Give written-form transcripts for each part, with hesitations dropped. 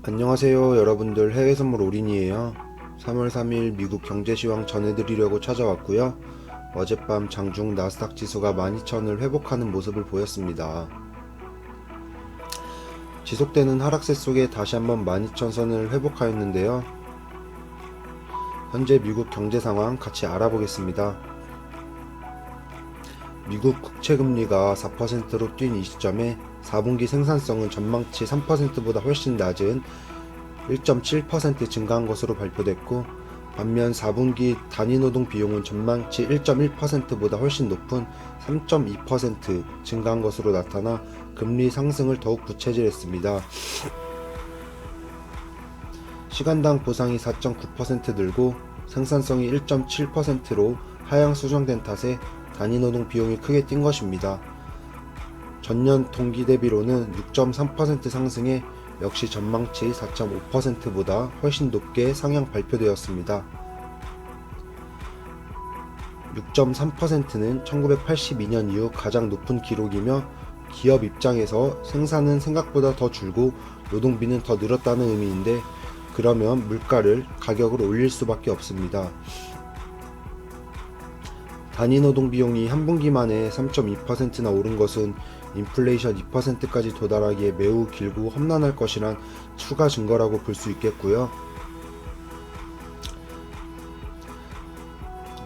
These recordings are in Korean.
안녕하세요 여러분들, 해외선물 올인이에요. 3월 3일 미국 경제시황 전해드리려고 찾아왔고요. 어젯밤 장중 나스닥 지수가 12,000을 회복하는 모습을 보였습니다. 지속되는 하락세 속에 다시 한번 12,000선을 회복하였는데요. 현재 미국 경제 상황 같이 알아보겠습니다. 미국 국채금리가 4%로 뛴 이 시점에 4분기 생산성은 전망치 3%보다 훨씬 낮은 1.7% 증가한 것으로 발표됐고, 반면 4분기 단위노동 비용은 전망치 1.1%보다 훨씬 높은 3.2% 증가한 것으로 나타나 금리 상승을 더욱 부채질했습니다. 시간당 보상이 4.9% 늘고 생산성이 1.7%로 하향 수정된 탓에 단위노동 비용이 크게 뛴 것입니다. 전년 동기 대비로는 6.3% 상승해 역시 전망치 4.5%보다 훨씬 높게 상향 발표되었습니다. 6.3%는 1982년 이후 가장 높은 기록이며, 기업 입장에서 생산은 생각보다 더 줄고 노동비는 더 늘었다는 의미인데, 그러면 물가를 가격을 올릴 수밖에 없습니다. 단위노동 비용이 한 분기 만에 3.2%나 오른 것은 인플레이션 2%까지 도달하기에 매우 길고 험난할 것이란 추가 증거라고 볼 수 있겠고요.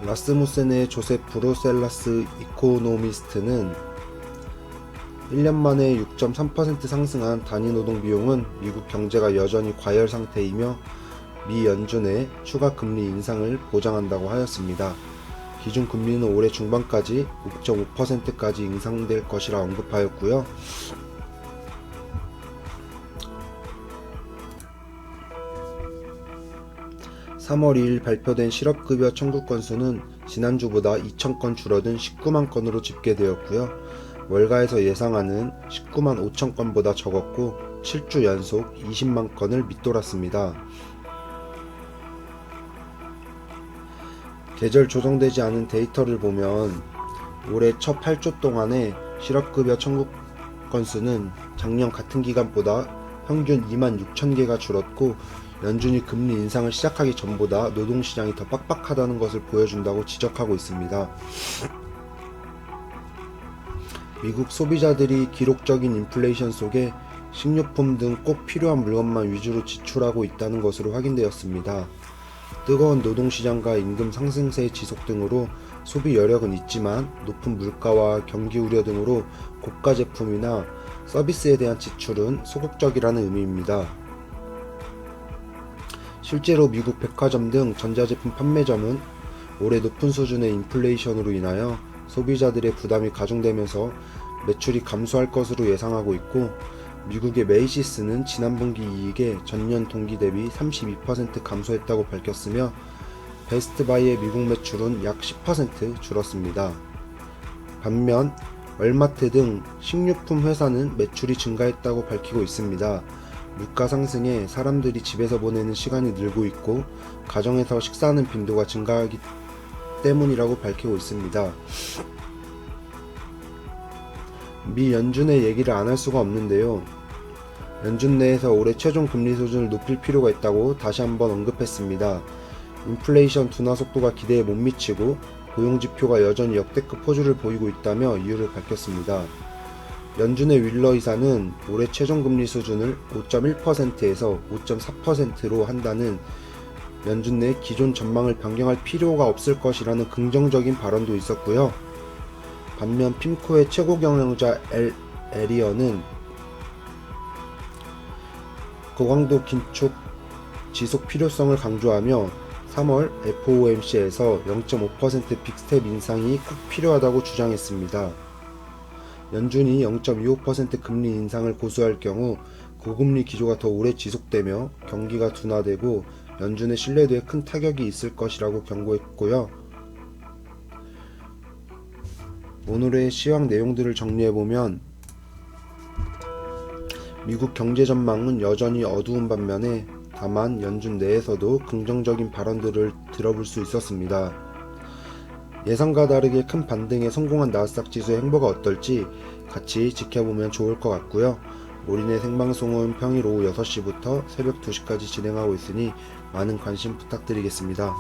라스무센의 조셉 브로셀라스 이코노미스트는 1년 만에 6.3% 상승한 단위노동 비용은 미국 경제가 여전히 과열 상태이며 미 연준의 추가 금리 인상을 보장한다고 하였습니다. 기준금리는 올해 중반까지 5.5%까지 인상될 것이라 언급하였고요. (3월 2일) 발표된 실업급여 청구 건수는 지난주보다 2,000건 줄어든 19만 건으로 집계되었고요. 월가에서 예상하는 19만 5천 건보다 적었고 7주 연속 20만 건을 밑돌았습니다. 계절 조정되지 않은 데이터를 보면 올해 첫 8주 동안의 실업급여 청구 건수는 작년 같은 기간보다 평균 2만 6천 개가 줄었고, 연준이 금리 인상을 시작하기 전보다 노동시장이 더 빡빡하다는 것을 보여준다고 지적하고 있습니다. 미국 소비자들이 기록적인 인플레이션 속에 식료품 등 꼭 필요한 물건만 위주로 지출하고 있다는 것으로 확인되었습니다. 뜨거운 노동시장과 임금 상승세 지속 등으로 소비 여력은 있지만, 높은 물가와 경기 우려 등으로 고가 제품이나 서비스에 대한 지출은 소극적이라는 의미입니다. 실제로 미국 백화점 등 전자제품 판매점은 올해 높은 수준의 인플레이션으로 인하여 소비자들의 부담이 가중되면서 매출이 감소할 것으로 예상하고 있고, 미국의 메이시스는 지난 분기 이익에 전년 동기 대비 32% 감소했다고 밝혔으며, 베스트바이의 미국 매출은 약 10% 줄었습니다. 반면 월마트 등 식료품 회사는 매출이 증가했다고 밝히고 있습니다. 물가 상승에 사람들이 집에서 보내는 시간이 늘고 있고 가정에서 식사하는 빈도가 증가하기 때문이라고 밝히고 있습니다. 미 연준의 얘기를 안 할 수가 없는데요. 연준 내에서 올해 최종 금리 수준을 높일 필요가 있다고 다시 한번 언급했습니다. 인플레이션 둔화 속도가 기대에 못 미치고 고용지표가 여전히 역대급 호주를 보이고 있다며 이유를 밝혔습니다. 연준의 윌러 이사는 올해 최종 금리 수준을 5.1%에서 5.4%로 한다는 연준 내 기존 전망을 변경할 필요가 없을 것이라는 긍정적인 발언도 있었고요. 반면 핌코의 최고 경영자 에리어는 고강도 긴축 지속 필요성을 강조하며 3월 FOMC에서 0.5% 빅스텝 인상이 꼭 필요하다고 주장했습니다. 연준이 0.25% 금리 인상을 고수할 경우 고금리 기조가 더 오래 지속되며 경기가 둔화되고 연준의 신뢰도에 큰 타격이 있을 것이라고 경고했고요. 오늘의 시황 내용들을 정리해보면, 미국 경제 전망은 여전히 어두운 반면에 다만 연준 내에서도 긍정적인 발언들을 들어볼 수 있었습니다. 예상과 다르게 큰 반등에 성공한 나스닥 지수의 행보가 어떨지 같이 지켜보면 좋을 것 같고요. 우리네 생방송은 평일 오후 6시부터 새벽 2시까지 진행하고 있으니 많은 관심 부탁드리겠습니다.